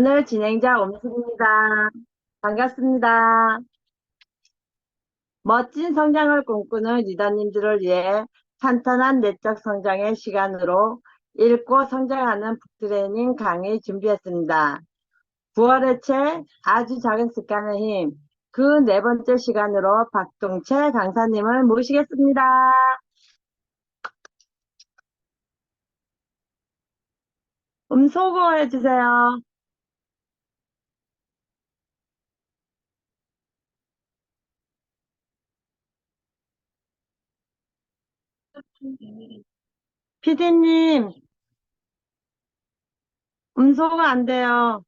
오늘 진행자 엄숙입니다. 반갑습니다. 멋진 성장을 꿈꾸는 리더님들을 위해 탄탄한 내적 성장의 시간으로 읽고 성장하는 북트레이닝 강의 준비했습니다. 9월의 책 아주 작은 습관의 힘, 그 네 번째 시간으로 박동채 강사님을 모시겠습니다. 소거 해주세요. 피디님, 음소거 안 돼요.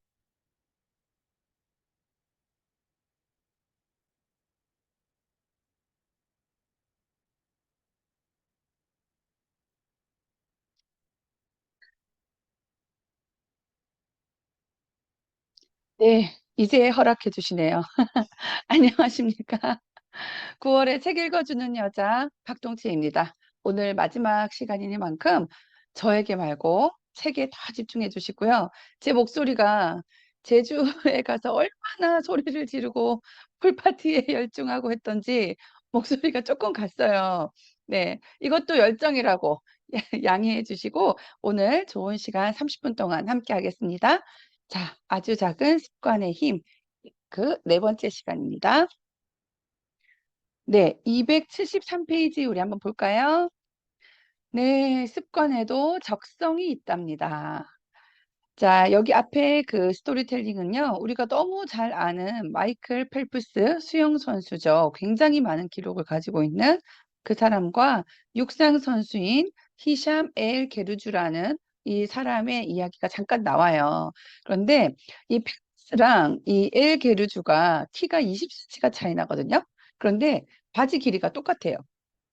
네, 이제 허락해 주시네요. 안녕하십니까? 9월에 책 읽어주는 여자 박동치입니다. 오늘 마지막 시간이니만큼 저에게 말고 책에 다 집중해 주시고요. 제 목소리가 제주에 가서 얼마나 소리를 지르고 풀파티에 열중하고 했던지 목소리가 조금 갔어요. 네, 이것도 열정이라고 양해해 주시고 오늘 좋은 시간 30분 동안 함께 하겠습니다. 자, 아주 작은 습관의 힘, 그 네 번째 시간입니다. 네, 273페이지 우리 한번 볼까요? 네, 습관에도 적성이 있답니다. 자, 여기 앞에 그 스토리텔링은요, 우리가 너무 잘 아는 마이클 펠프스 수영 선수죠. 굉장히 많은 기록을 가지고 있는 그 사람과 육상 선수인 히샴 엘 게르주라는 이 사람의 이야기가 잠깐 나와요. 그런데 이 펠프스랑 이 엘 게르주가 키가 20cm가 차이 나거든요. 그런데 바지 길이가 똑같아요.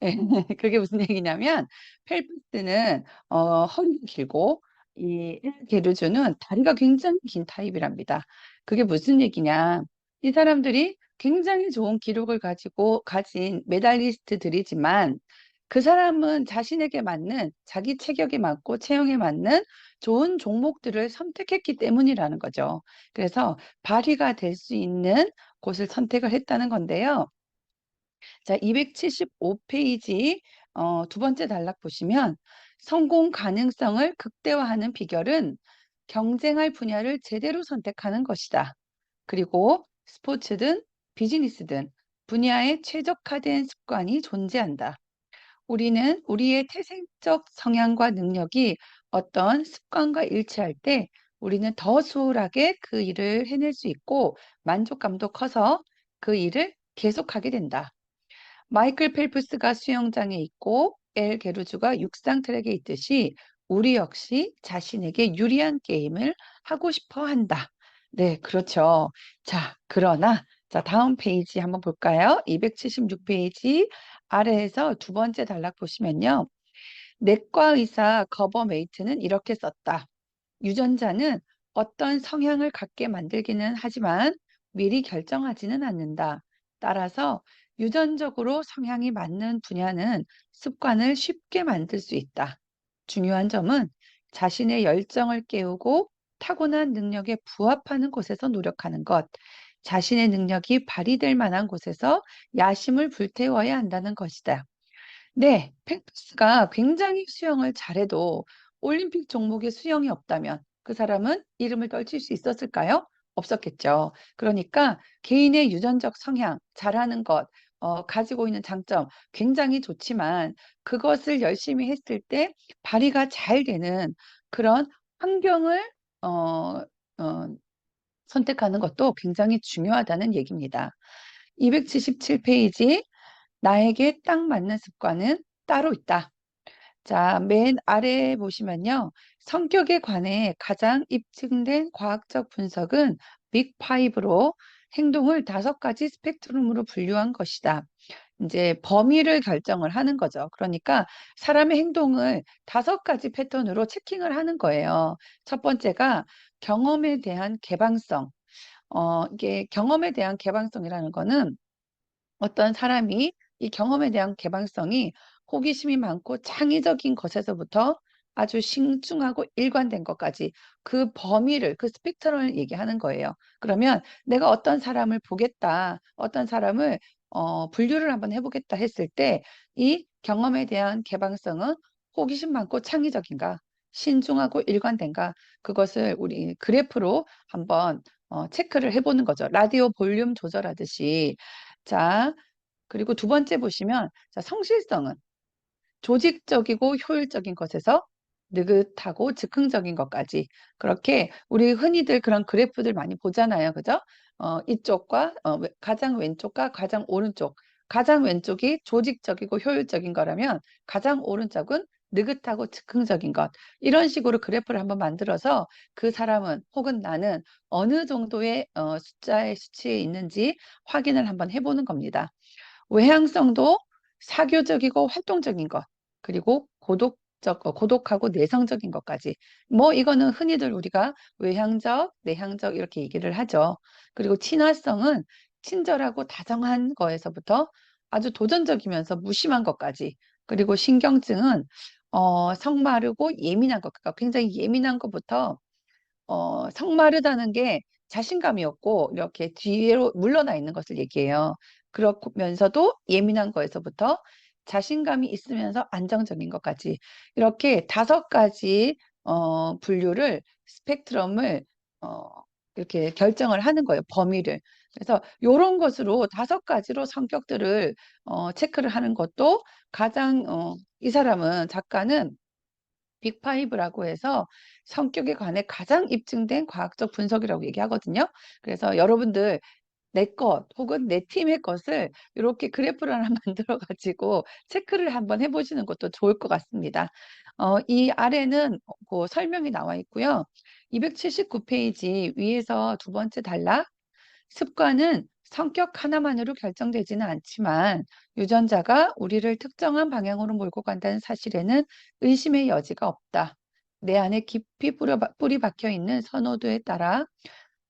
예, 그게 무슨 얘기냐면 펠프스는 허리가 길고 이 게르주는 다리가 굉장히 긴 타입이랍니다. 그게 무슨 얘기냐? 이 사람들이 굉장히 좋은 기록을 가지고 가진 메달리스트들이지만 그 사람은 자신에게 맞는 자기 체격에 맞고 체형에 맞는 좋은 종목들을 선택했기 때문이라는 거죠. 그래서 발휘가 될 수 있는 곳을 선택을 했다는 건데요. 자, 275페이지 두 번째 단락 보시면 성공 가능성을 극대화하는 비결은 경쟁할 분야를 제대로 선택하는 것이다. 그리고 스포츠든 비즈니스든 분야에 최적화된 습관이 존재한다. 우리는 우리의 태생적 성향과 능력이 어떤 습관과 일치할 때 우리는 더 수월하게 그 일을 해낼 수 있고 만족감도 커서 그 일을 계속하게 된다. 마이클 펠프스가 수영장에 있고 엘 게루즈가 육상 트랙에 있듯이 우리 역시 자신에게 유리한 게임을 하고 싶어 한다. 네, 그렇죠. 자, 그러나 자, 다음 페이지 한번 볼까요? 276페이지 아래에서 두 번째 단락 보시면요. 내과 의사 거버 메이트는 이렇게 썼다. 유전자는 어떤 성향을 갖게 만들기는 하지만 미리 결정하지는 않는다. 따라서 유전적으로 성향이 맞는 분야는 습관을 쉽게 만들 수 있다. 중요한 점은 자신의 열정을 깨우고 타고난 능력에 부합하는 곳에서 노력하는 것, 자신의 능력이 발휘될 만한 곳에서 야심을 불태워야 한다는 것이다. 네, 펠프스가 굉장히 수영을 잘해도 올림픽 종목에 수영이 없다면 그 사람은 이름을 떨칠 수 있었을까요? 없었겠죠. 그러니까 개인의 유전적 성향, 잘하는 것, 가지고 있는 장점 굉장히 좋지만 그것을 열심히 했을 때 발휘가 잘 되는 그런 환경을 어, 어, 선택하는 것도 굉장히 중요하다는 얘기입니다. 277페이지 나에게 딱 맞는 습관은 따로 있다. 자, 맨 아래 보시면요. 성격에 관해 가장 입증된 과학적 분석은 빅5로 행동을 5가지 스펙트럼으로 분류한 것이다. 이제 범위를 결정을 하는 거죠. 그러니까 사람의 행동을 5가지 패턴으로 체킹을 하는 거예요. 첫 번째가 경험에 대한 개방성. 이게 경험에 대한 개방성이라는 거는 어떤 사람이 이 경험에 대한 개방성이 호기심이 많고 창의적인 것에서부터 아주 신중하고 일관된 것까지 그 범위를, 그 스펙트럼을 얘기하는 거예요. 그러면 내가 어떤 사람을 보겠다, 어떤 사람을 분류를 한번 해보겠다 했을 때 이 경험에 대한 개방성은 호기심 많고 창의적인가, 신중하고 일관된가, 그것을 우리 그래프로 한번 체크를 해보는 거죠. 라디오 볼륨 조절하듯이. 자, 그리고 두 번째 보시면, 자, 성실성은 조직적이고 효율적인 것에서 느긋하고 즉흥적인 것까지, 그렇게 우리 흔히들 그런 그래프들 많이 보잖아요. 그죠? 이쪽과 가장 왼쪽과 가장 오른쪽, 가장 왼쪽이 조직적이고 효율적인 거라면 가장 오른쪽은 느긋하고 즉흥적인 것. 이런 식으로 그래프를 한번 만들어서 그 사람은 혹은 나는 어느 정도의 숫자의 수치에 있는지 확인을 한번 해보는 겁니다. 외향성도 사교적이고 활동적인 것, 그리고 고독하고 내성적인 것까지. 뭐, 이거는 흔히들 우리가 외향적, 내향적 이렇게 얘기를 하죠. 그리고 친화성은 친절하고 다정한 거에서부터 아주 도전적이면서 무심한 것까지. 그리고 신경증은 성마르고 예민한 것, 그러니까 굉장히 예민한 것부터 성마르다는 게 자신감이었고 이렇게 뒤로 물러나 있는 것을 얘기해요. 그러면서도 예민한 거에서부터 자신감이 있으면서 안정적인 것까지, 이렇게 다섯 가지 분류를, 스펙트럼을 어, 이렇게 결정을 하는 거예요. 범위를. 그래서 이런 것으로 다섯 가지로 성격들을 체크를 하는 것도 가장 이 사람은, 작가는 빅파이브라고 해서 성격에 관해 가장 입증된 과학적 분석이라고 얘기하거든요. 그래서 여러분들 내 것 혹은 내 팀의 것을 이렇게 그래프를 하나 만들어 가지고 체크를 한번 해보시는 것도 좋을 것 같습니다. 이 아래는 그 설명이 나와 있고요. 279페이지 위에서 두 번째 단락, 습관은 성격 하나만으로 결정되지는 않지만 유전자가 우리를 특정한 방향으로 몰고 간다는 사실에는 의심의 여지가 없다. 내 안에 깊이 뿌리 박혀 있는 선호도에 따라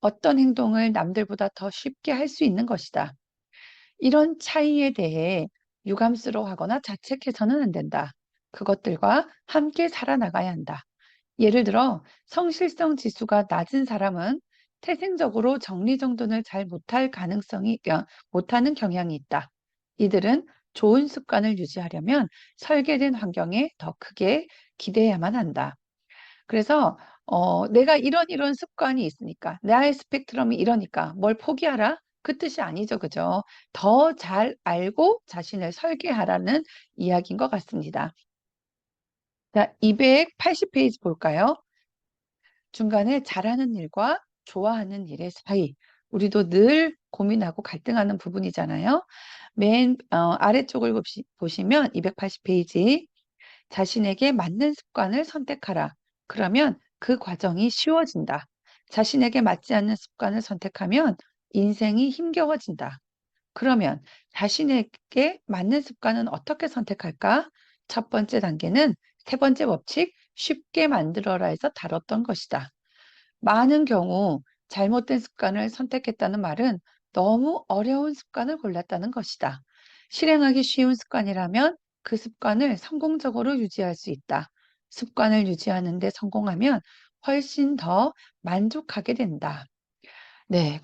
어떤 행동을 남들보다 더 쉽게 할 수 있는 것이다. 이런 차이에 대해 유감스러워하거나 자책해서는 안 된다. 그것들과 함께 살아나가야 한다. 예를 들어 성실성 지수가 낮은 사람은 태생적으로 정리정돈을 잘 못하는 경향이 있다. 이들은 좋은 습관을 유지하려면 설계된 환경에 더 크게 기대야만 한다. 그래서 내가 이런 습관이 있으니까, 나의 스펙트럼이 이러니까 뭘 포기하라? 그 뜻이 아니죠. 그죠? 더 잘 알고 자신을 설계하라는 이야기인 것 같습니다. 자, 280페이지 볼까요? 중간에 잘하는 일과 좋아하는 일의 사이. 우리도 늘 고민하고 갈등하는 부분이잖아요. 맨 아래쪽을 보시면 280페이지. 자신에게 맞는 습관을 선택하라. 그러면 그 과정이 쉬워진다. 자신에게 맞지 않는 습관을 선택하면 인생이 힘겨워진다. 그러면 자신에게 맞는 습관은 어떻게 선택할까? 첫 번째 단계는 세 번째 법칙, 쉽게 만들어라에서 다뤘던 것이다. 많은 경우 잘못된 습관을 선택했다는 말은 너무 어려운 습관을 골랐다는 것이다. 실행하기 쉬운 습관이라면 그 습관을 성공적으로 유지할 수 있다. 습관을 유지하는 데 성공하면 훨씬 더 만족하게 된다. 네,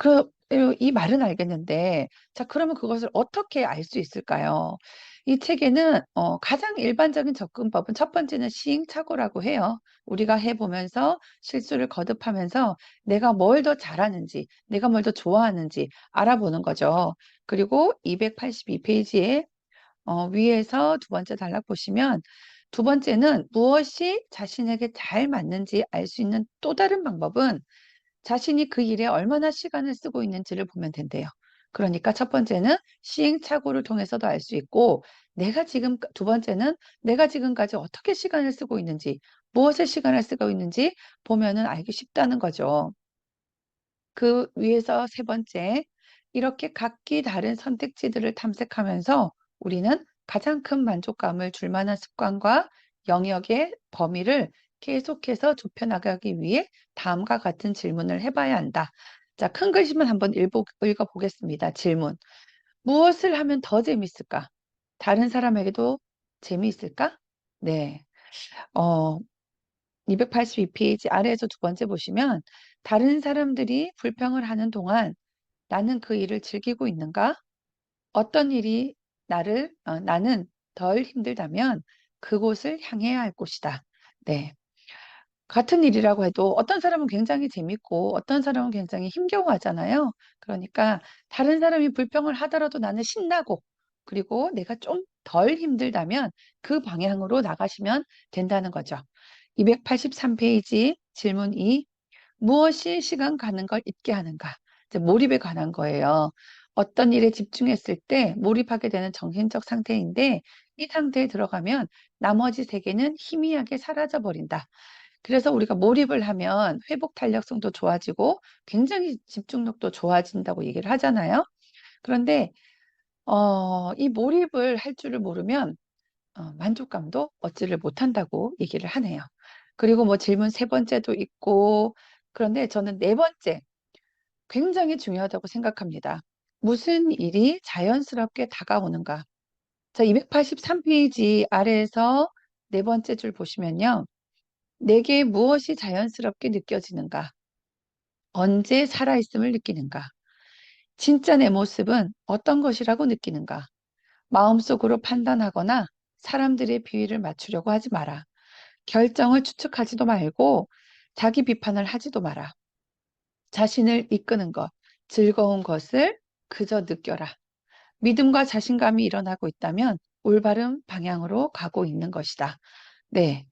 이 말은 알겠는데, 자, 그러면 그것을 어떻게 알 수 있을까요? 이 책에는 가장 일반적인 접근법은 첫 번째는 시행착오라고 해요. 우리가 해보면서 실수를 거듭하면서 내가 뭘 더 잘하는지, 내가 뭘 더 좋아하는지 알아보는 거죠. 그리고 282페이지에 위에서 두 번째 단락 보시면, 두 번째는 무엇이 자신에게 잘 맞는지 알 수 있는 또 다른 방법은 자신이 그 일에 얼마나 시간을 쓰고 있는지를 보면 된대요. 그러니까 첫 번째는 시행착오를 통해서도 알 수 있고, 두 번째는 내가 지금까지 어떻게 시간을 쓰고 있는지, 무엇에 시간을 쓰고 있는지 보면은 알기 쉽다는 거죠. 그 위에서 세 번째, 이렇게 각기 다른 선택지들을 탐색하면서 우리는 가장 큰 만족감을 줄 만한 습관과 영역의 범위를 계속해서 좁혀나가기 위해 다음과 같은 질문을 해봐야 한다. 자, 큰 글씨만 한번 읽어보겠습니다. 질문. 무엇을 하면 더 재밌을까? 다른 사람에게도 재미있을까? 네. 어, 282페이지 아래에서 두 번째 보시면 다른 사람들이 불평을 하는 동안 나는 그 일을 즐기고 있는가? 어떤 일이 나는 덜 힘들다면 그곳을 향해야 할 곳이다. 네. 같은 일이라고 해도 어떤 사람은 굉장히 재밌고 어떤 사람은 굉장히 힘겨워하잖아요. 그러니까 다른 사람이 불평을 하더라도 나는 신나고 그리고 내가 좀 덜 힘들다면 그 방향으로 나가시면 된다는 거죠. 283페이지 질문 2. 무엇이 시간 가는 걸 잊게 하는가? 이제 몰입에 관한 거예요. 어떤 일에 집중했을 때 몰입하게 되는 정신적 상태인데 이 상태에 들어가면 나머지 세계는 희미하게 사라져 버린다. 그래서 우리가 몰입을 하면 회복 탄력성도 좋아지고 굉장히 집중력도 좋아진다고 얘기를 하잖아요. 그런데 이 몰입을 할 줄을 모르면 만족감도 얻지를 못한다고 얘기를 하네요. 그리고 뭐 질문 세 번째도 있고 그런데 저는 네 번째 굉장히 중요하다고 생각합니다. 무슨 일이 자연스럽게 다가오는가? 자, 283페이지 아래에서 네 번째 줄 보시면요. 내게 무엇이 자연스럽게 느껴지는가? 언제 살아있음을 느끼는가? 진짜 내 모습은 어떤 것이라고 느끼는가? 마음속으로 판단하거나 사람들의 비위를 맞추려고 하지 마라. 결정을 추측하지도 말고 자기 비판을 하지도 마라. 자신을 이끄는 것, 즐거운 것을 그저 느껴라. 믿음과 자신감이 일어나고 있다면 올바른 방향으로 가고 있는 것이다. 네.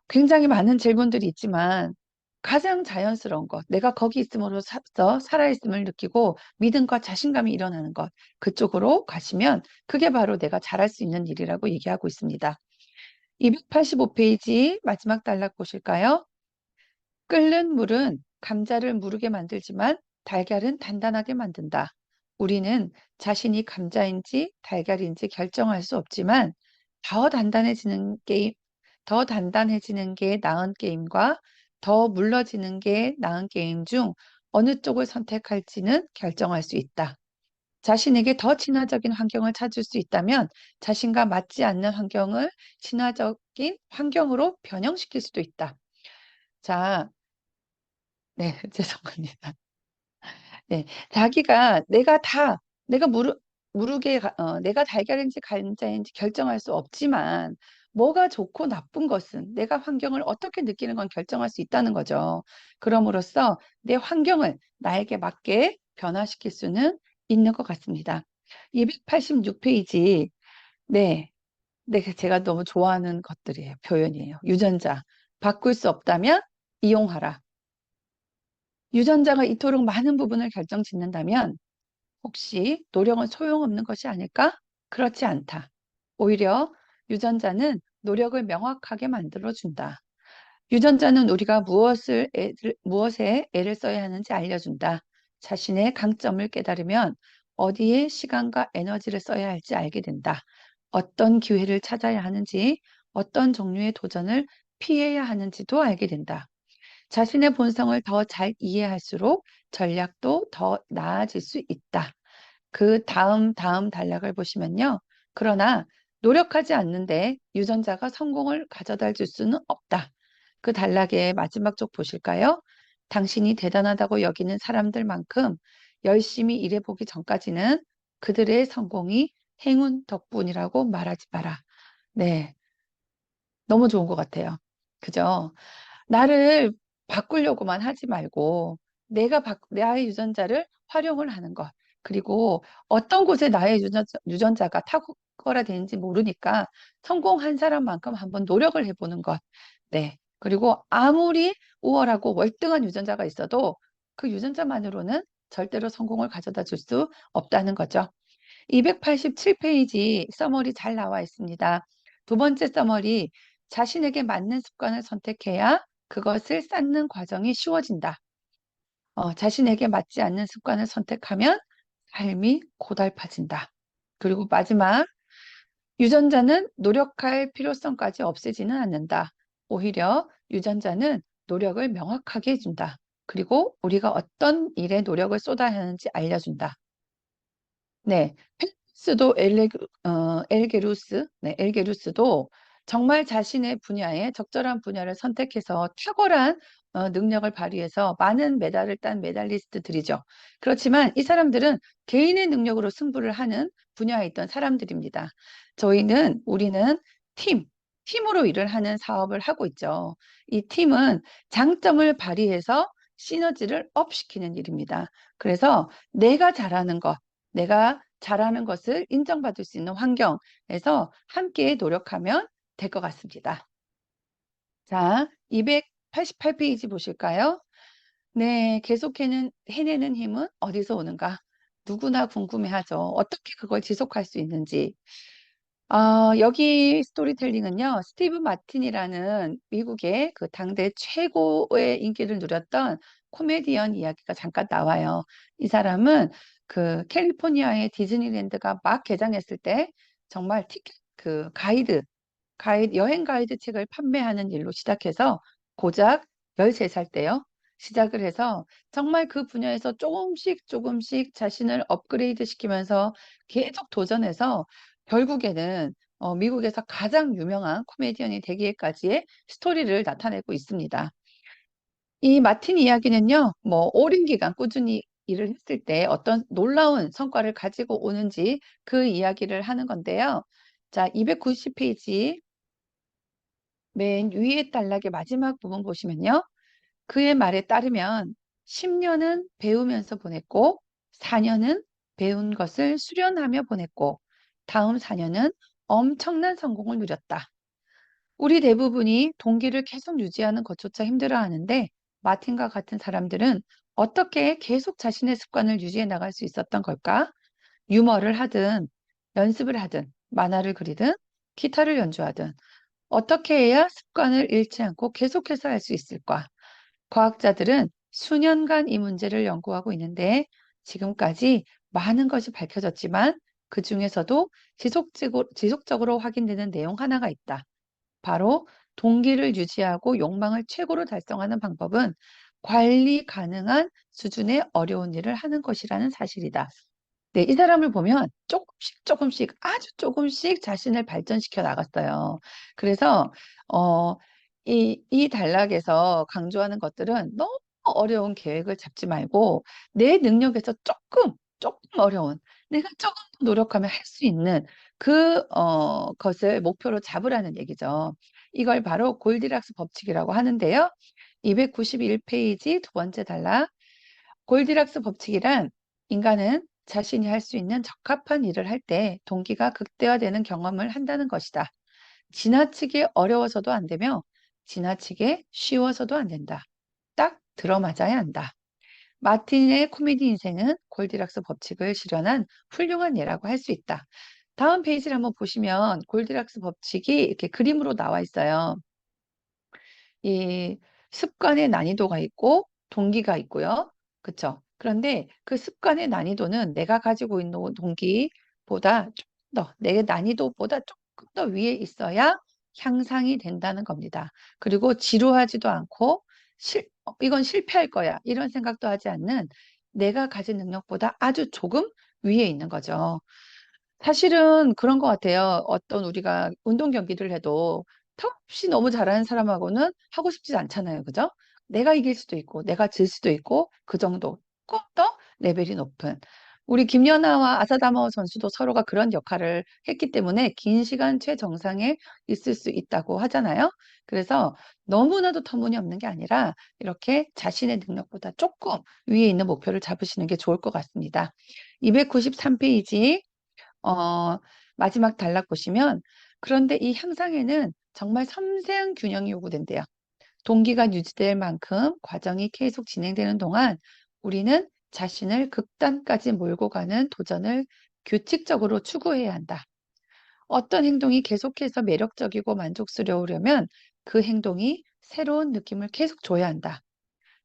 굉장히 많은 질문들이 있지만 가장 자연스러운 것, 내가 거기 있음으로써 살아있음을 느끼고 믿음과 자신감이 일어나는 것, 그쪽으로 가시면 그게 바로 내가 잘할 수 있는 일이라고 얘기하고 있습니다. 285페이지 마지막 단락 보실까요? 끓는 물은 감자를 무르게 만들지만 달걀은 단단하게 만든다. 우리는 자신이 감자인지 달걀인지 결정할 수 없지만 더 단단해지는 게임, 더 단단해지는 게 나은 게임과 더 물러지는 게 나은 게임 중 어느 쪽을 선택할지는 결정할 수 있다. 자신에게 더 친화적인 환경을 찾을 수 있다면 자신과 맞지 않는 환경을 친화적인 환경으로 변형시킬 수도 있다. 자, 네, 죄송합니다. 네, 자기가 내가 내가 달걀인지 감자인지 결정할 수 없지만 뭐가 좋고 나쁜 것은 내가 환경을 어떻게 느끼는 건 결정할 수 있다는 거죠. 그럼으로써 내 환경을 나에게 맞게 변화시킬 수는 있는 것 같습니다. 286페이지. 네, 네, 제가 너무 좋아하는 것들이에요. 표현이에요. 유전자. 바꿀 수 없다면 이용하라. 유전자가 이토록 많은 부분을 결정짓는다면 혹시 노력은 소용없는 것이 아닐까? 그렇지 않다. 오히려 유전자는 노력을 명확하게 만들어준다. 유전자는 우리가 무엇에 애를 써야 하는지 알려준다. 자신의 강점을 깨달으면 어디에 시간과 에너지를 써야 할지 알게 된다. 어떤 기회를 찾아야 하는지, 어떤 종류의 도전을 피해야 하는지도 알게 된다. 자신의 본성을 더 잘 이해할수록 전략도 더 나아질 수 있다. 그 다음 단락을 보시면요. 그러나 노력하지 않는데 유전자가 성공을 가져다 줄 수는 없다. 그 단락의 마지막 쪽 보실까요? 당신이 대단하다고 여기는 사람들만큼 열심히 일해보기 전까지는 그들의 성공이 행운 덕분이라고 말하지 마라. 네, 너무 좋은 것 같아요. 그죠? 나를 바꾸려고만 하지 말고 나의 유전자를 활용을 하는 것. 그리고 어떤 곳에 나의 유전자가 탁월화되는지 모르니까 성공한 사람만큼 한번 노력을 해보는 것. 네. 그리고 아무리 우월하고 월등한 유전자가 있어도 그 유전자만으로는 절대로 성공을 가져다 줄 수 없다는 거죠. 287페이지 서머리 잘 나와 있습니다. 두 번째 서머리, 자신에게 맞는 습관을 선택해야 그것을 쌓는 과정이 쉬워진다. 자신에게 맞지 않는 습관을 선택하면 삶이 고달파진다. 그리고 마지막, 유전자는 노력할 필요성까지 없애지는 않는다. 오히려 유전자는 노력을 명확하게 해준다. 그리고 우리가 어떤 일에 노력을 쏟아야 하는지 알려준다. 네, 펠스도 엘게루스도 정말 자신의 분야에 적절한 분야를 선택해서 탁월한 능력을 발휘해서 많은 메달을 딴 메달리스트들이죠. 그렇지만 이 사람들은 개인의 능력으로 승부를 하는 분야에 있던 사람들입니다. 우리는 팀, 팀으로 일을 하는 사업을 하고 있죠. 이 팀은 장점을 발휘해서 시너지를 업시키는 일입니다. 그래서 내가 잘하는 것을 인정받을 수 있는 환경에서 함께 노력하면 될 것 같습니다. 자, 288페이지 보실까요? 네, 해내는 힘은 어디서 오는가? 누구나 궁금해하죠. 어떻게 그걸 지속할 수 있는지. 여기 스토리텔링은요, 스티브 마틴이라는 미국의 그 당대 최고의 인기를 누렸던 코미디언 이야기가 잠깐 나와요. 이 사람은 그 캘리포니아의 디즈니랜드가 막 개장했을 때 정말 여행 가이드 책을 판매하는 일로 시작해서 고작 13살 때요. 시작을 해서 정말 그 분야에서 조금씩 조금씩 자신을 업그레이드 시키면서 계속 도전해서 결국에는 미국에서 가장 유명한 코미디언이 되기까지의 스토리를 나타내고 있습니다. 이 마틴 이야기는요, 뭐, 오랜 기간 꾸준히 일을 했을 때 어떤 놀라운 성과를 가지고 오는지 그 이야기를 하는 건데요. 자, 290페이지 맨 위에 단락의 마지막 부분 보시면요. 그의 말에 따르면 10년은 배우면서 보냈고 4년은 배운 것을 수련하며 보냈고 다음 4년은 엄청난 성공을 누렸다. 우리 대부분이 동기를 계속 유지하는 것조차 힘들어하는데 마틴과 같은 사람들은 어떻게 계속 자신의 습관을 유지해 나갈 수 있었던 걸까? 유머를 하든 연습을 하든 만화를 그리든 기타를 연주하든 어떻게 해야 습관을 잃지 않고 계속해서 할 수 있을까? 과학자들은 수년간 이 문제를 연구하고 있는데 지금까지 많은 것이 밝혀졌지만 그 중에서도 지속적으로 확인되는 내용 하나가 있다. 바로 동기를 유지하고 욕망을 최고로 달성하는 방법은 관리 가능한 수준의 어려운 일을 하는 것이라는 사실이다. 네, 이 사람을 보면 조금씩 조금씩 아주 조금씩 자신을 발전시켜 나갔어요. 그래서 어, 이 단락에서 강조하는 것들은 너무 어려운 계획을 잡지 말고 내 능력에서 조금 어려운 내가 조금 더 노력하면 할 수 있는 것을 목표로 잡으라는 얘기죠. 이걸 바로 골디락스 법칙이라고 하는데요. 291페이지 두 번째 단락. 골디락스 법칙이란 인간은 자신이 할 수 있는 적합한 일을 할 때 동기가 극대화되는 경험을 한다는 것이다. 지나치게 어려워서도 안 되며 지나치게 쉬워서도 안 된다. 딱 들어맞아야 한다. 마틴의 코미디 인생은 골디락스 법칙을 실현한 훌륭한 예라고 할 수 있다. 다음 페이지를 한번 보시면 골디락스 법칙이 이렇게 그림으로 나와 있어요. 이 습관의 난이도가 있고 동기가 있고요. 그쵸? 그런데 그 습관의 난이도는 내가 가지고 있는 동기보다 조금 더, 내 난이도보다 조금 더 위에 있어야 향상이 된다는 겁니다. 그리고 지루하지도 않고 이건 실패할 거야. 이런 생각도 하지 않는 내가 가진 능력보다 아주 조금 위에 있는 거죠. 사실은 그런 것 같아요. 어떤 우리가 운동 경기를 해도 턱없이 너무 잘하는 사람하고는 하고 싶지 않잖아요. 그죠? 내가 이길 수도 있고, 내가 질 수도 있고, 그 정도. 조금 더 레벨이 높은. 우리 김연아와 아사다마오 선수도 서로가 그런 역할을 했기 때문에 긴 시간 최정상에 있을 수 있다고 하잖아요. 그래서 너무나도 터무니없는 게 아니라 이렇게 자신의 능력보다 조금 위에 있는 목표를 잡으시는 게 좋을 것 같습니다. 293페이지 마지막 단락 보시면 그런데 이 향상에는 정말 섬세한 균형이 요구된대요. 동기가 유지될 만큼 과정이 계속 진행되는 동안 우리는 자신을 극단까지 몰고 가는 도전을 규칙적으로 추구해야 한다. 어떤 행동이 계속해서 매력적이고 만족스러우려면 그 행동이 새로운 느낌을 계속 줘야 한다.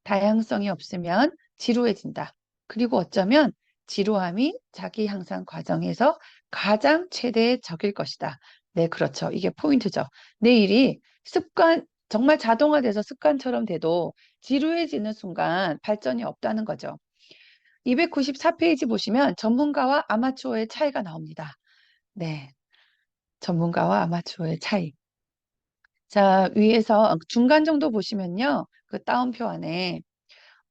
다양성이 없으면 지루해진다. 그리고 어쩌면 지루함이 자기 향상 과정에서 가장 최대의 적일 것이다. 네, 그렇죠. 이게 포인트죠. 내 일이 정말 자동화돼서 습관처럼 돼도 지루해지는 순간 발전이 없다는 거죠. 294페이지 보시면 전문가와 아마추어의 차이가 나옵니다. 네, 전문가와 아마추어의 차이. 자, 위에서 중간 정도 보시면요. 그 따옴표 안에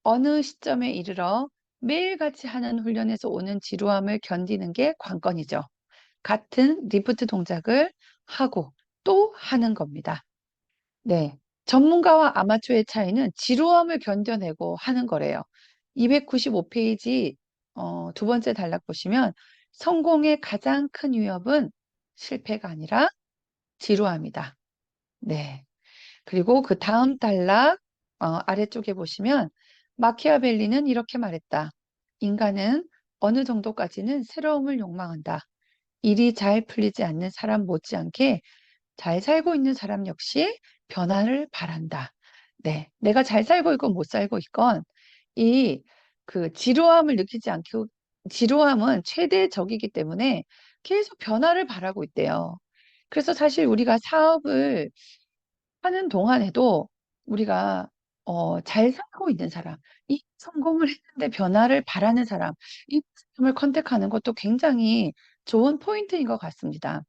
어느 시점에 이르러 매일같이 하는 훈련에서 오는 지루함을 견디는 게 관건이죠. 같은 리프트 동작을 하고 또 하는 겁니다. 네. 전문가와 아마추어의 차이는 지루함을 견뎌내고 하는 거래요. 295페이지 두 번째 단락 보시면 성공의 가장 큰 위협은 실패가 아니라 지루함이다. 네. 그리고 그 다음 단락 아래쪽에 보시면 마키아벨리는 이렇게 말했다. 인간은 어느 정도까지는 새로움을 욕망한다. 일이 잘 풀리지 않는 사람 못지않게 잘 살고 있는 사람 역시 변화를 바란다. 네, 내가 잘 살고 있건 못 살고 있건 이 그 지루함을 느끼지 않고 지루함은 최대의 적이기 때문에 계속 변화를 바라고 있대요. 그래서 사실 우리가 사업을 하는 동안에도 우리가 잘 살고 있는 사람, 이 성공을 했는데 변화를 바라는 사람, 이 사람을 컨택하는 것도 굉장히 좋은 포인트인 것 같습니다.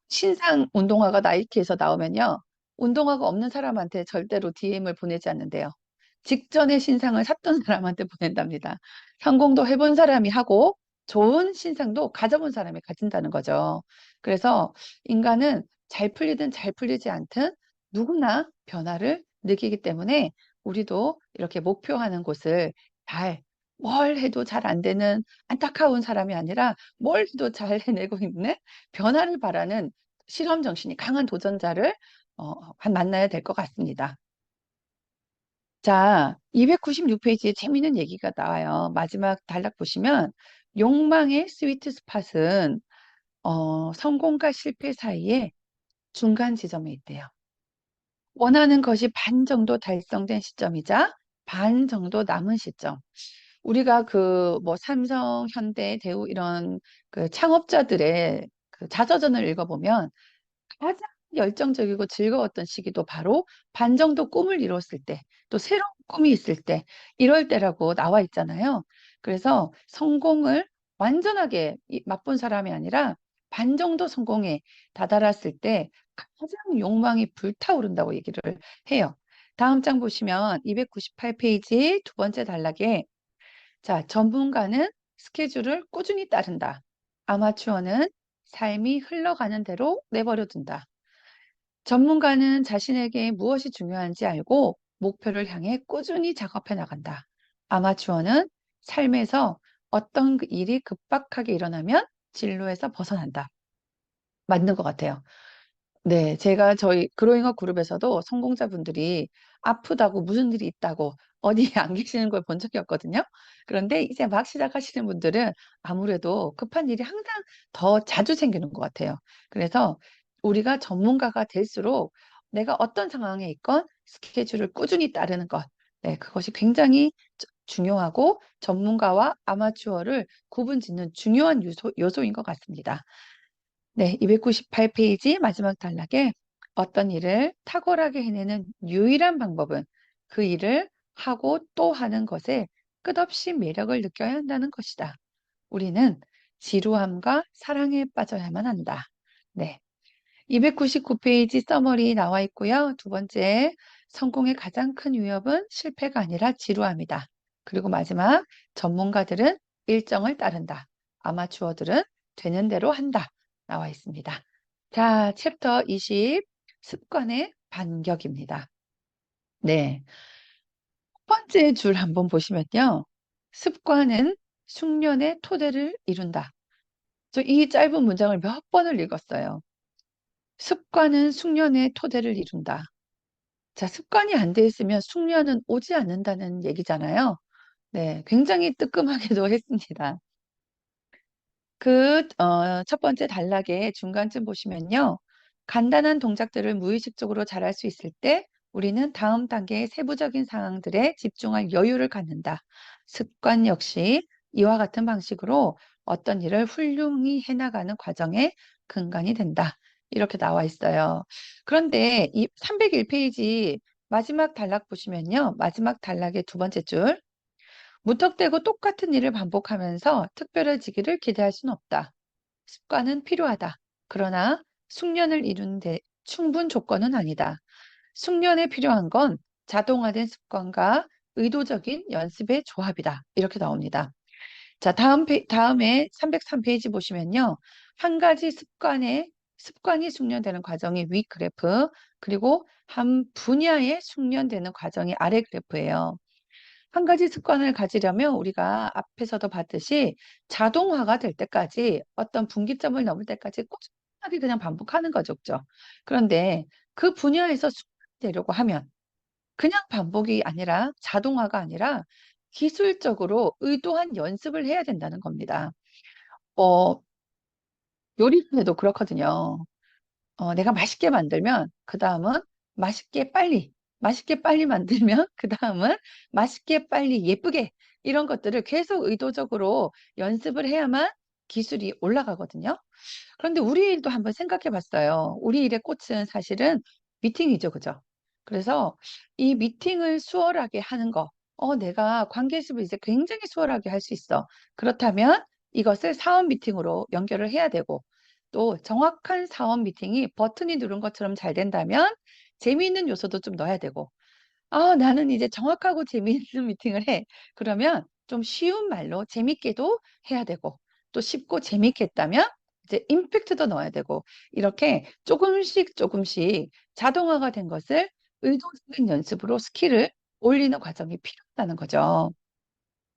신상 운동화가 나이키에서 나오면요. 운동화가 없는 사람한테 절대로 DM을 보내지 않는데요. 직전에 신상을 샀던 사람한테 보낸답니다. 성공도 해본 사람이 하고 좋은 신상도 가져본 사람이 가진다는 거죠. 그래서 인간은 잘 풀리든 잘 풀리지 않든 누구나 변화를 느끼기 때문에 우리도 이렇게 목표하는 곳을 뭘 해도 잘 안 되는 안타까운 사람이 아니라 뭘 해도 잘 해내고 있는 변화를 바라는 실험 정신이 강한 도전자를 만나야 될 것 같습니다. 자, 296페이지에 재미있는 얘기가 나와요. 마지막 단락 보시면 욕망의 스위트 스팟은 성공과 실패 사이에 중간 지점에 있대요. 원하는 것이 반 정도 달성된 시점이자 반 정도 남은 시점. 우리가 그 뭐 삼성, 현대, 대우 이런 그 창업자들의 그 자서전을 읽어보면 가장 열정적이고 즐거웠던 시기도 바로 반 정도 꿈을 이뤘을 때, 또 새로운 꿈이 있을 때, 이럴 때라고 나와 있잖아요. 그래서 성공을 완전하게 맛본 사람이 아니라 반 정도 성공에 다다랐을 때 가장 욕망이 불타오른다고 얘기를 해요. 다음 장 보시면 298페이지 두 번째 단락에 자, 전문가는 스케줄을 꾸준히 따른다. 아마추어는 삶이 흘러가는 대로 내버려 둔다. 전문가는 자신에게 무엇이 중요한지 알고 목표를 향해 꾸준히 작업해 나간다. 아마추어는 삶에서 어떤 그 일이 급박하게 일어나면 진로에서 벗어난다. 맞는 것 같아요. 네, 제가 저희 그로잉어 그룹에서도 성공자분들이 아프다고 무슨 일이 있다고 어디에 안 계시는 걸 본 적이 없거든요. 그런데 이제 막 시작하시는 분들은 아무래도 급한 일이 항상 더 자주 생기는 것 같아요. 그래서 우리가 전문가가 될수록 내가 어떤 상황에 있건 스케줄을 꾸준히 따르는 것, 네, 그것이 굉장히 중요하고 전문가와 아마추어를 구분 짓는 중요한 요소인 것 같습니다. 네, 298페이지 마지막 단락에 어떤 일을 탁월하게 해내는 유일한 방법은 그 일을 하고 또 하는 것에 끝없이 매력을 느껴야 한다는 것이다. 우리는 지루함과 사랑에 빠져야만 한다. 네, 299페이지 서머리 나와 있고요. 두 번째, 성공의 가장 큰 위협은 실패가 아니라 지루함이다. 그리고 마지막, 전문가들은 일정을 따른다. 아마추어들은 되는 대로 한다. 나와 있습니다. 자, 챕터 20, 습관의 반격입니다. 네. 첫 번째 줄 한번 보시면요. 습관은 숙련의 토대를 이룬다. 저 이 짧은 문장을 몇 번을 읽었어요. 습관은 숙련의 토대를 이룬다. 자, 습관이 안 돼 있으면 숙련은 오지 않는다는 얘기잖아요. 네, 굉장히 뜨끔하기도 했습니다. 첫 번째 단락의 중간쯤 보시면요. 간단한 동작들을 무의식적으로 잘할 수 있을 때 우리는 다음 단계의 세부적인 상황들에 집중할 여유를 갖는다. 습관 역시 이와 같은 방식으로 어떤 일을 훌륭히 해나가는 과정의 근간이 된다. 이렇게 나와 있어요. 그런데 이 301페이지 마지막 단락 보시면요. 마지막 단락의 두 번째 줄. 무턱대고 똑같은 일을 반복하면서 특별해지기를 기대할 수는 없다. 습관은 필요하다. 그러나 숙련을 이루는데 충분 조건은 아니다. 숙련에 필요한 건 자동화된 습관과 의도적인 연습의 조합이다. 이렇게 나옵니다. 자, 다음에 303페이지 보시면요. 한 가지 습관이 숙련되는 과정이 위 그래프, 그리고 한 분야에 숙련되는 과정이 아래 그래프예요. 한 가지 습관을 가지려면 우리가 앞에서도 봤듯이 자동화가 될 때까지 어떤 분기점을 넘을 때까지 꾸준하게 그냥 반복하는 거죠. 그죠? 그런데 그 분야에서 숙련되려고 하면 그냥 반복이 아니라 자동화가 아니라 기술적으로 의도한 연습을 해야 된다는 겁니다. 어, 요리에도 그렇거든요. 내가 맛있게 만들면 그 다음은 맛있게 빨리, 맛있게 빨리 만들면 그 다음은 맛있게 빨리 예쁘게 이런 것들을 계속 의도적으로 연습을 해야만 기술이 올라가거든요. 그런데 우리 일도 한번 생각해 봤어요. 우리 일의 꽃은 사실은 미팅이죠. 그죠? 그래서 이 미팅을 수월하게 하는 거, 내가 관계습을 이제 굉장히 수월하게 할 수 있어. 그렇다면 이것을 사업 미팅으로 연결을 해야 되고, 또 정확한 사업 미팅이 버튼이 누른 것처럼 잘 된다면 재미있는 요소도 좀 넣어야 되고, 나는 이제 정확하고 재미있는 미팅을 해. 그러면 좀 쉬운 말로 재밌게도 해야 되고, 또 쉽고 재밌게 했다면 이제 임팩트도 넣어야 되고, 이렇게 조금씩 조금씩 자동화가 된 것을 의도적인 연습으로 스킬을 올리는 과정이 필요하다는 거죠.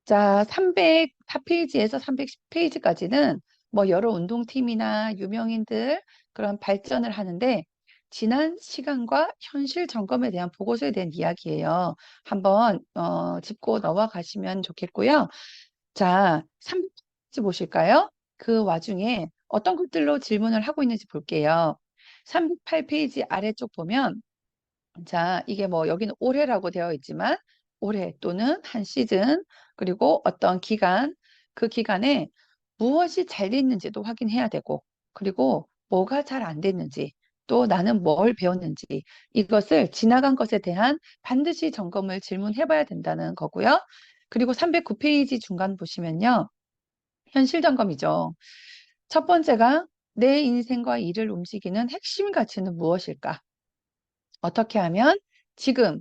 자, 304페이지에서 310페이지까지는 뭐 여러 운동팀이나 유명인들 그런 발전을 하는데 지난 시간과 현실 점검에 대한 보고서에 대한 이야기예요. 한번 짚고 넘어가시면 좋겠고요. 자, 3페이지 보실까요? 그 와중에 어떤 것들로 질문을 하고 있는지 볼게요. 308페이지 아래쪽 보면 자, 이게 뭐 여기는 올해라고 되어 있지만 올해 또는 한 시즌 그리고 어떤 기간 그 기간에 무엇이 잘 됐는지도 확인해야 되고 그리고 뭐가 잘 안 됐는지 또 나는 뭘 배웠는지 이것을 지나간 것에 대한 반드시 점검을 질문해 봐야 된다는 거고요. 그리고 309페이지 중간 보시면요. 현실 점검이죠. 첫 번째가 내 인생과 일을 움직이는 핵심 가치는 무엇일까? 어떻게 하면 지금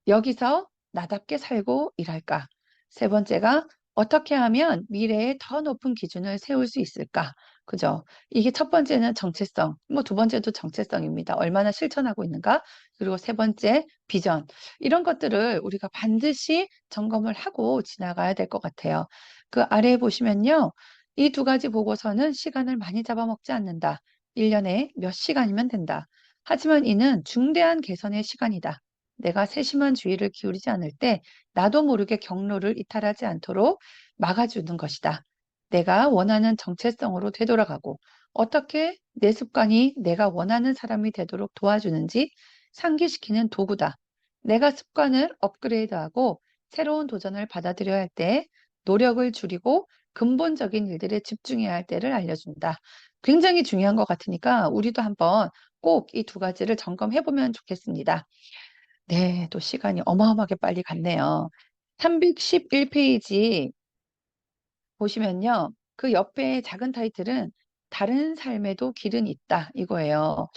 여기서 나답게 살고 일할까? 세 번째가 어떻게 하면 미래에 더 높은 기준을 세울 수 있을까? 그죠? 이게 첫 번째는 정체성, 뭐 두 번째도 정체성입니다. 얼마나 실천하고 있는가? 그리고 세 번째, 비전. 이런 것들을 우리가 반드시 점검을 하고 지나가야 될 것 같아요. 그 아래에 보시면요. 이 두 가지 보고서는 시간을 많이 잡아먹지 않는다. 1년에 몇 시간이면 된다. 하지만 이는 중대한 개선의 시간이다. 내가 세심한 주의를 기울이지 않을 때 나도 모르게 경로를 이탈하지 않도록 막아주는 것이다. 내가 원하는 정체성으로 되돌아가고 어떻게 내 습관이 내가 원하는 사람이 되도록 도와주는지 상기시키는 도구다. 내가 습관을 업그레이드하고 새로운 도전을 받아들여야 할 때 노력을 줄이고 근본적인 일들에 집중해야 할 때를 알려준다. 굉장히 중요한 것 같으니까 우리도 한번 꼭 이 두 가지를 점검해 보면 좋겠습니다. 네, 또 시간이 어마어마하게 빨리 갔네요. 311페이지 보시면요. 그 옆에 작은 타이틀은 다른 삶에도 길은 있다 이거예요.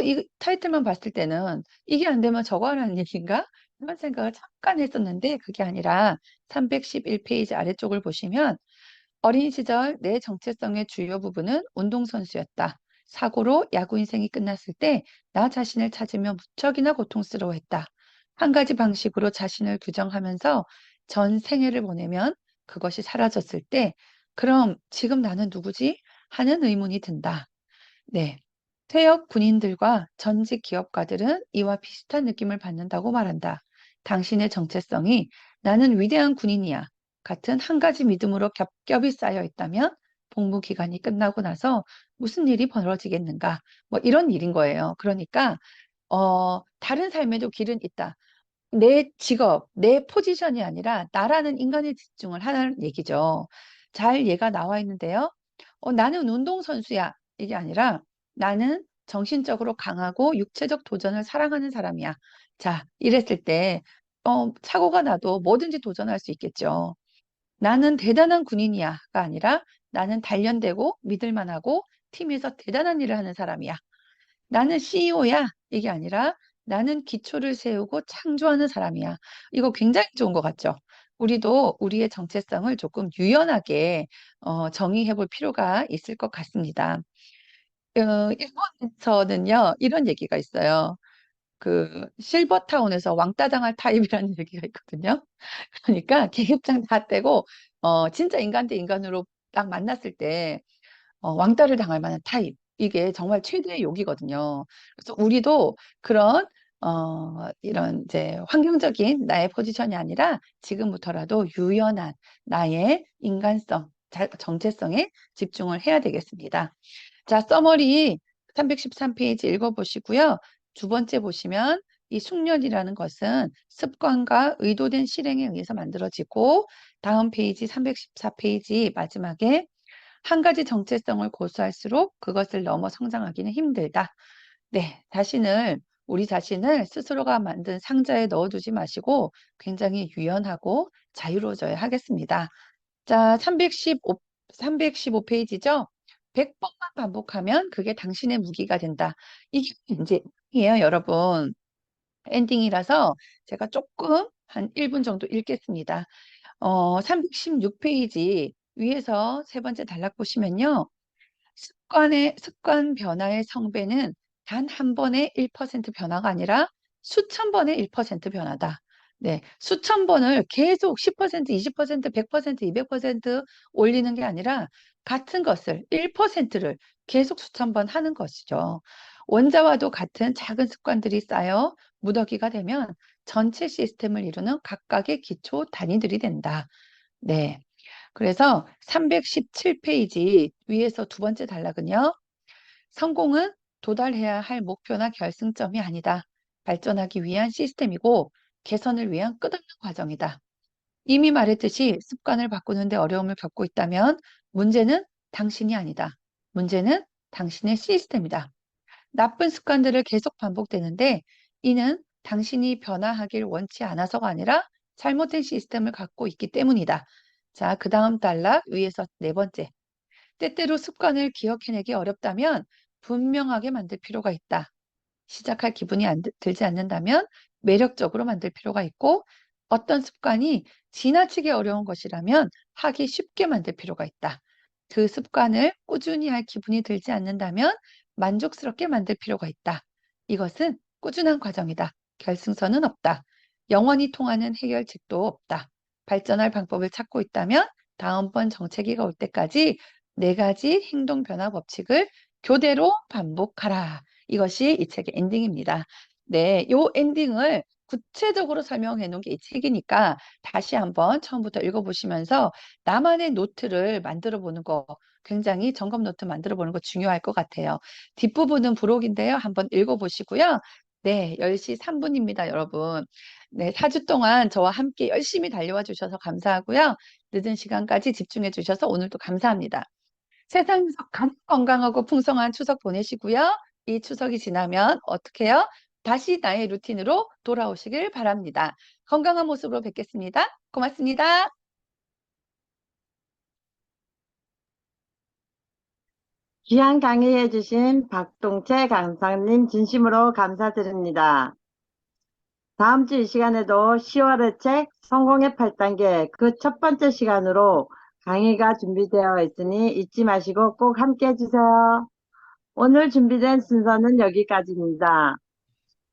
이 타이틀만 봤을 때는 이게 안 되면 저거 하라는 얘기인가? 이런 생각을 잠깐 했었는데 그게 아니라 311페이지 아래쪽을 보시면 어린 시절 내 정체성의 주요 부분은 운동선수였다. 사고로 야구 인생이 끝났을 때 나 자신을 찾으며 무척이나 고통스러워했다. 한 가지 방식으로 자신을 규정하면서 전 생애를 보내면 그것이 사라졌을 때 그럼 지금 나는 누구지? 하는 의문이 든다. 네. 퇴역 군인들과 전직 기업가들은 이와 비슷한 느낌을 받는다고 말한다. 당신의 정체성이 나는 위대한 군인이야. 같은 한 가지 믿음으로 겹겹이 쌓여 있다면 복무 기간이 끝나고 나서 무슨 일이 벌어지겠는가? 뭐 이런 일인 거예요. 그러니까 다른 삶에도 길은 있다. 내 직업, 내 포지션이 아니라 나라는 인간에 집중을 하는 얘기죠. 잘 얘가 나와 있는데요. 나는 운동선수야. 이게 아니라 나는 정신적으로 강하고 육체적 도전을 사랑하는 사람이야. 자, 이랬을 때, 사고가 나도 뭐든지 도전할 수 있겠죠. 나는 대단한 군인이야가 아니라 나는 단련되고 믿을만하고 팀에서 대단한 일을 하는 사람이야. 나는 CEO야. 이게 아니라 나는 기초를 세우고 창조하는 사람이야. 이거 굉장히 좋은 것 같죠? 우리도 우리의 정체성을 조금 유연하게 정의해 볼 필요가 있을 것 같습니다. 일본에서는요, 이런 얘기가 있어요. 그 실버타운에서 왕따 당할 타입이라는 얘기가 있거든요. 그러니까 계급장 다 떼고 진짜 인간 대 인간으로 딱 만났을 때 왕따를 당할 만한 타입. 이게 정말 최대의 욕이거든요. 그래서 우리도 그런 이런 이제 환경적인 나의 포지션이 아니라 지금부터라도 유연한 나의 인간성, 정체성에 집중을 해야 되겠습니다. 자, 서머리 313페이지 읽어보시고요. 두 번째 보시면 이 숙련이라는 것은 습관과 의도된 실행에 의해서 만들어지고 다음 페이지 314페이지 마지막에 한 가지 정체성을 고수할수록 그것을 넘어 성장하기는 힘들다. 네, 우리 자신을 스스로가 만든 상자에 넣어두지 마시고 굉장히 유연하고 자유로워져야 하겠습니다. 자, 315페이지죠? 100번만 반복하면 그게 당신의 무기가 된다. 이게 이제 이에요, 여러분. 엔딩이라서 제가 조금 한 1분 정도 읽겠습니다. 316페이지 위에서 세 번째 단락 보시면요. 습관 변화의 성배는 단 한 번의 1% 변화가 아니라 수천 번의 1% 변화다. 네, 수천 번을 계속 10%, 20%, 100%, 200% 올리는 게 아니라 같은 것을 1%를 계속 수천 번 하는 것이죠. 원자와도 같은 작은 습관들이 쌓여 무더기가 되면 전체 시스템을 이루는 각각의 기초 단위들이 된다. 네. 그래서 317페이지 위에서 두 번째 단락은요. 성공은 도달해야 할 목표나 결승점이 아니다. 발전하기 위한 시스템이고 개선을 위한 끝없는 과정이다. 이미 말했듯이 습관을 바꾸는데 어려움을 겪고 있다면 문제는 당신이 아니다. 문제는 당신의 시스템이다. 나쁜 습관들을 계속 반복되는데 이는 당신이 변화하길 원치 않아서가 아니라 잘못된 시스템을 갖고 있기 때문이다. 자, 그 다음 단락 위에서 네 번째. 때때로 습관을 기억해내기 어렵다면 분명하게 만들 필요가 있다. 시작할 기분이 들지 않는다면 매력적으로 만들 필요가 있고 어떤 습관이 지나치게 어려운 것이라면 하기 쉽게 만들 필요가 있다. 그 습관을 꾸준히 할 기분이 들지 않는다면 만족스럽게 만들 필요가 있다. 이것은 꾸준한 과정이다. 결승선은 없다. 영원히 통하는 해결책도 없다. 발전할 방법을 찾고 있다면 다음번 정체기가 올 때까지 네 가지 행동 변화 법칙을 교대로 반복하라. 이것이 이 책의 엔딩입니다. 네, 요 엔딩을 구체적으로 설명해 놓은 게 이 책이니까 다시 한번 처음부터 읽어보시면서 나만의 노트를 만들어 보는 거 굉장히 점검 노트 만들어 보는 거 중요할 것 같아요. 뒷부분은 부록인데요. 한번 읽어보시고요. 네, 10시 3분입니다, 여러분. 네, 4주 동안 저와 함께 열심히 달려와 주셔서 감사하고요. 늦은 시간까지 집중해 주셔서 오늘도 감사합니다. 세상에서 가장 건강하고 풍성한 추석 보내시고요. 이 추석이 지나면 어떻게 해요? 다시 나의 루틴으로 돌아오시길 바랍니다. 건강한 모습으로 뵙겠습니다. 고맙습니다. 귀한 강의해주신 박동채 강사님 진심으로 감사드립니다. 다음 주 이 시간에도 10월의 책 성공의 8단계 그 첫 번째 시간으로 강의가 준비되어 있으니 잊지 마시고 꼭 함께 해주세요. 오늘 준비된 순서는 여기까지입니다.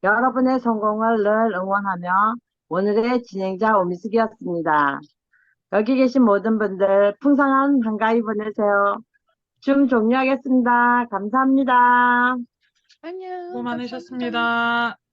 여러분의 성공을 늘 응원하며 오늘의 진행자 오미숙이었습니다. 여기 계신 모든 분들 풍성한 한가위 보내세요. 줌 종료하겠습니다. 감사합니다. 안녕. 수고 감사합니다. 많으셨습니다.